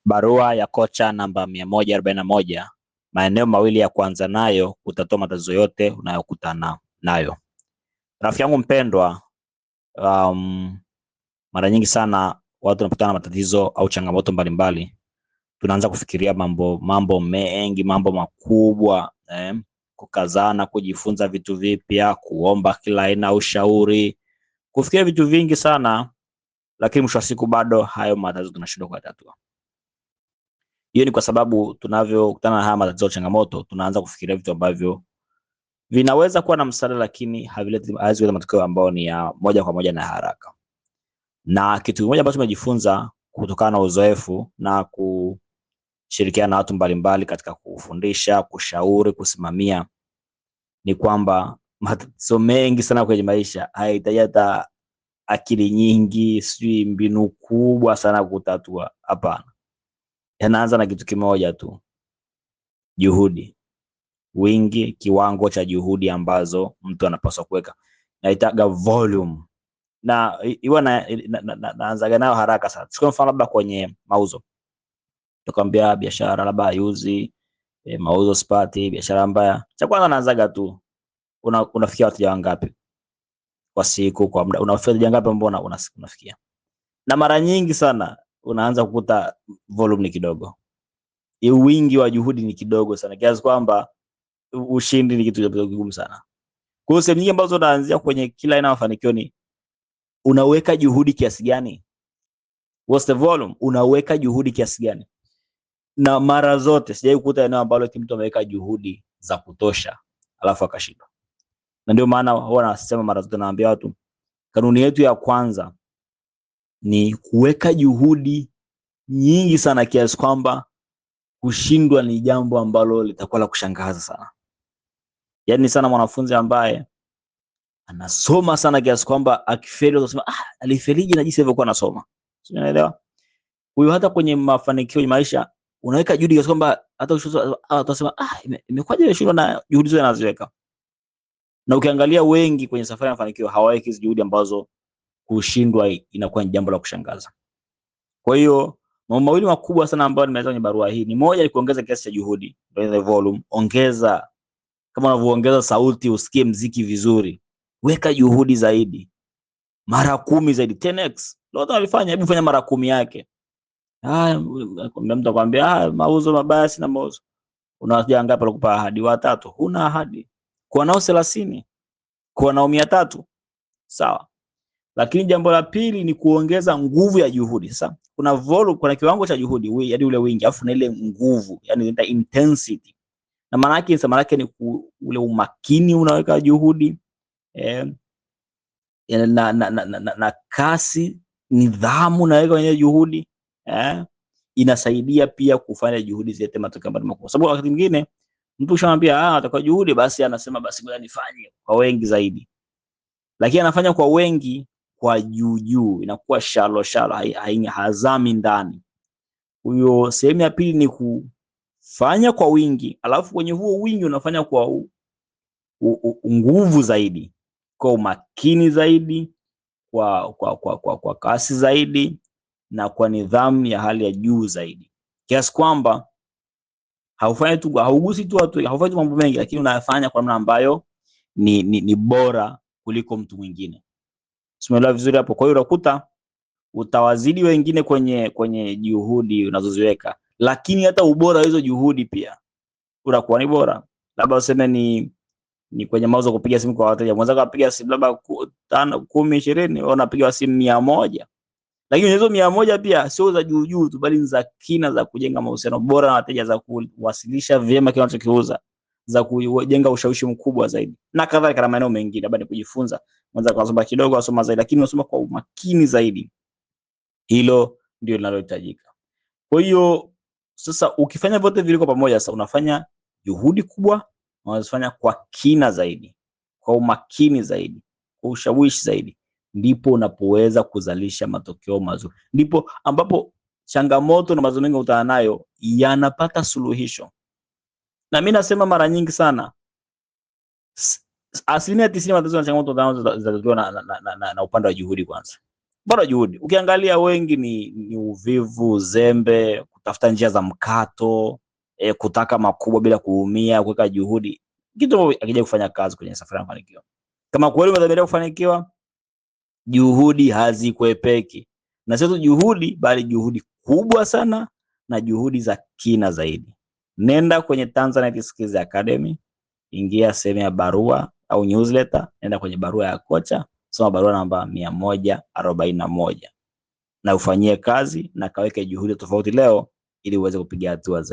Barua ya kocha namba 141. Maeneo mawili ya kuanza nayo kutatua matatizo yote unayokutana nayo. Rafiki yangu mpendwa, mara nyingi sana watu wanapokutana na matatizo au changamoto mbalimbali, tunaanza kufikiria mambo mengi, mambo makubwa, kukazana, kujifunza vitu vipya, kuomba kila aina ushauri, kufikiria vitu vingi sana, lakini mwisho wa siku bado hayo matatizo tunashindwa kuyatatua. Hiyo ni kwa sababu tunavyokutana na haya matatizo, changamoto, tunaanza kufikiria vitu ambavyo vinaweza kuwa na msaada, lakini havileti matokeo ambayo ni ya moja kwa moja na haraka. Na kitu kimoja ambacho tumejifunza kutokana na uzoefu na kushirikiana na watu mbalimbali katika kufundisha, kushauri, kusimamia, ni kwamba matatizo mengi sana kwenye maisha hayahitaji hata akili nyingi, sijui mbinu kubwa sana kutatua. Hapana. Yanaanza na kitu kimoja tu: juhudi. Wingi, kiwango cha juhudi ambazo mtu anapaswa kuweka. Naitaga volume. Na iwa naanzaga nayo haraka sana. Chukua mfano labda kwenye mauzo. Tukwambia biashara labda yuzi, mauzo spati, biashara mbaya. Cha kwanza naanzaga tu, unafikia wateja wangapi kwa siku, kwa muda, unafikia wateja wangapi ambao unafikia. Na mara nyingi sana unaanza kukuta volume ni kidogo. Wingi wa juhudi ni kidogo sana, kiasi kwamba ushindi ni kitu kigumu sana. Kwa hiyo sehemu nyingi ambazo unaanzia kwenye kila aina ya mafanikio ni unaweka juhudi kiasi gani? What's the volume? Unaweka juhudi kiasi gani? Na mara zote sijai kukuta eneo ambalo mtu ameweka juhudi za kutosha alafu akashindwa. Na ndio maana huwa nasema mara zote, naambia watu, kanuni yetu ya kwanza ni kuweka juhudi nyingi sana kiasi kwamba kushindwa ni jambo ambalo litakuwa la kushangaza sana. Yaani sana mwanafunzi ambaye anasoma sana kiasi kwamba akifeli utasema alifelije na jinsi alivyokuwa anasoma. Unaelewa? Huyo hata kwenye mafanikio ya maisha unaweka juhudi kiasi kwamba hata utasema imekwaje ile shule na juhudi zote anaziweka. Na ukiangalia wengi kwenye safari ya mafanikio hawaweki hizo juhudi ambazo kushindwa inakuwa ni jambo la kushangaza. Kwa hiyo mambo mawili makubwa sana ambayo nimeweza kwenye barua hii ni moja, ni kuongeza kiasi cha juhudi, ndio volume. Ongeza, kama unavyoongeza sauti usikie mziki vizuri, weka juhudi zaidi, mara 10 zaidi, 10x. Lolote unalifanya, hebu fanya mara 10 yake. Mtu akwambia mauzo mabaya, sina mauzo. Unawaja ngapi alikupa ahadi? Watatu. Huna ahadi. Kwa nao 30, kwa nao 300. Sawa. Lakini jambo la pili ni kuongeza nguvu ya juhudi. Sasa kuna volume, kuna kiwango cha juhudi, yaani ule wingi, afu na ile nguvu, yaani inaitwa intensity. Na maana yake ni ule umakini unaweka juhudi, na kasi, nidhamu unaweka kwenye juhudi, inasaidia pia kufanya juhudi zilete matokeo makubwa. Sababu wakati mwingine mtu ushamwambia atakuwa juhudi, basi anasema basi ngoja nifanye kwa wengi zaidi. Lakini anafanya kwa wengi kwa juu, inakuwa shallow, hazami ndani. Huyo sehemu ya pili ni kufanya kwa wingi, alafu kwenye huo wingi unafanya kwa nguvu zaidi, kwa umakini zaidi, kwa kasi zaidi, na kwa nidhamu ya hali ya juu zaidi. Kiasi kwamba haufanyi tu, haugusi tu watu, haufanyi mambo mengi, lakini unayafanya kwa namna ambayo ni bora kuliko mtu mwingine. Umeelewa vizuri hapo? Kwa hiyo unakuta utawazidi wengine kwenye juhudi unazoziweka, lakini hata ubora wa hizo juhudi pia unakuwa ni bora. Labda useme ni kwenye mauzo, kupiga simu kwa wateja. Mwanzo kupiga simu labda 5, 10, 20, unapiga simu 100. Lakini hizo 100 pia sio za juu tu, bali za kina, za kujenga mahusiano bora na wateja, za kuwasilisha vyema kile unachokiuza, za kujenga ushawishi mkubwa zaidi, na kadhalika na maeneo mengine. Labda ni kujifunza, mwanzo kusoma kidogo, asoma zaidi, lakini unasoma kwa umakini zaidi. Hilo ndio linalohitajika. Kwa hiyo sasa ukifanya vyote vile kwa pamoja, sasa unafanya juhudi kubwa, unafanya kwa kina zaidi, kwa umakini zaidi, kwa ushawishi zaidi, ndipo unapoweza kuzalisha matokeo mazuri. Ndipo ambapo changamoto na mazuri mengi utana nayo yanapata suluhisho. Na mimi nasema mara nyingi sana, 90% matatizo na changamoto zinatokana na upande wa juhudi kwanza. Bora juhudi. Ukiangalia wengi ni uvivu, uzembe, kutafuta njia za mkato, kutaka makubwa bila kuumia, kuweka juhudi, kitu akija kufanya kazi kwenye safari ya mafanikio. Kama kweli unadhamiria kufanikiwa, juhudi hazikwepeki, na sio tu juhudi, bali juhudi kubwa sana na juhudi za kina zaidi. Nenda kwenye Tanzanite Skills Academy, ingia sehemu ya barua au newsletter, nenda kwenye barua ya kocha, soma barua namba 141 na ufanyie kazi na kaweke juhudi tofauti leo ili uweze kupiga hatua zaidi.